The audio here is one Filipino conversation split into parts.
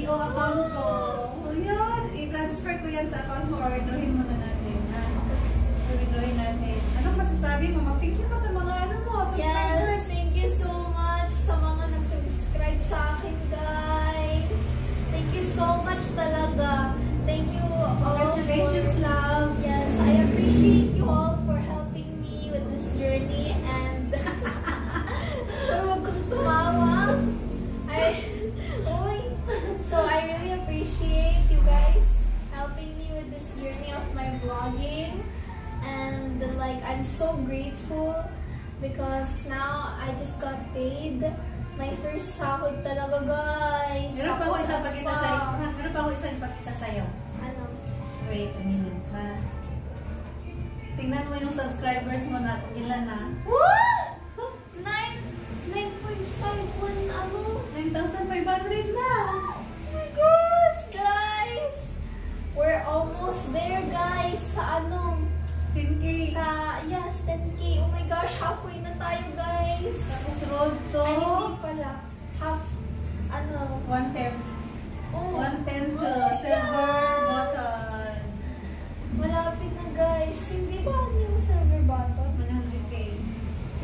BDO account ko. O yun, i-transfer ko yan sa account mo or withdrawin muna natin. Withdrawin natin. Anong masasabi mo? Mag-thank you ka sa mga ano mo, subscribers. Yes, thank you so much sa mga nag-subscribe sa akin, guys. Thank you so much talaga. Thank you all. Congratulations, love. Yes, I appreciate you all for helping me with this journey and huwag kong tumawa. So I really appreciate you guys helping me with this journey of my vlogging, and like I'm so grateful because now I just got paid. My first sahod talaga, guys. Meron pa ako isang pakita sa'yo. Meron pa ako isang pakita sa'yo. Ano? Wait a minute, ha? Tingnan mo yung subscribers mo na ilan na. What? 9.51 ano? 9,500 na! Oh my gosh, guys! We're almost there, guys, sa ano? 10K. Yes, 10K. Oh my gosh, halfway na tayo, guys. Tapos road to... Ay, hindi pala. Half, ano? 1/10. Oh. 1/10 Oh silver button. Malapit na, guys. Hindi ba ano yung silver button? 100K.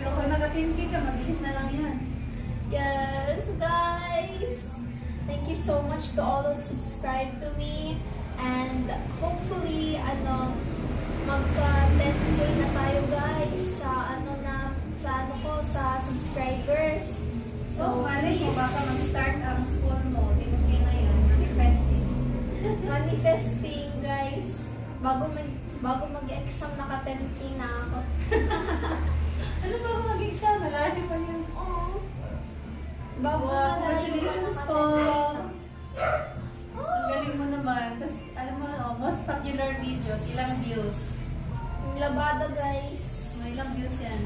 Pero kung naka-10K ka, mabilis na lang yan. Yes, guys. Thank you so much to all that subscribe to me. And hopefully, magka-10K na tayo, guys, sa sa subscribers. So, malay mo, baka mag-start ang school mo. 10K na yan. Manifesting. Manifesting, guys. Bago mag-exam, naka-10K na ako. Ano ba kung mag-exam? Malaki pa yun. Oo. Bago Congratulations po. Ang galing mo naman. Tapos, alam mo, most popular videos, ilang views? Yung labada, guys. May ilang views yan?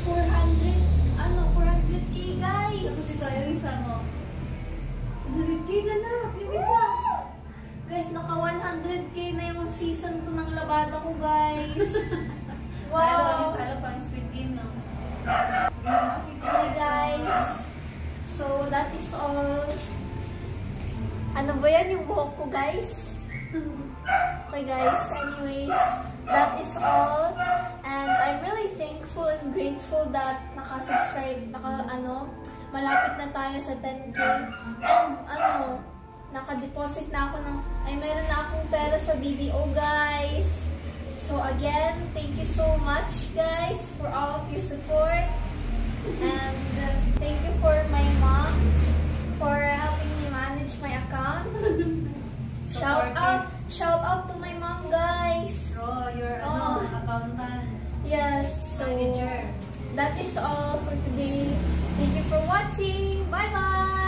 400K, guys. Tapos ito, yung isa mo. 100K na na. Yung isa. Guys, naka 100K na yung season 2 ng labada ko, guys. Wow. Alam pang Squid Game, no? Okay, guys. So, that is all. Ano ba yan yung buhok ko, guys? Okay, guys. Anyways, that is all. And I'm really thankful and grateful that naka-subscribe, malapit na tayo sa 10K. And, naka-deposit na ako mayroon na akong pera sa BDO, guys. So, again, thank you so much, guys, for all of your support. And thank you for my mom for helping me manage my account. Shout out to my mom, guys. Bro, you're accountant. Yes. So Manager. that is all for today. Thank you for watching. Bye bye.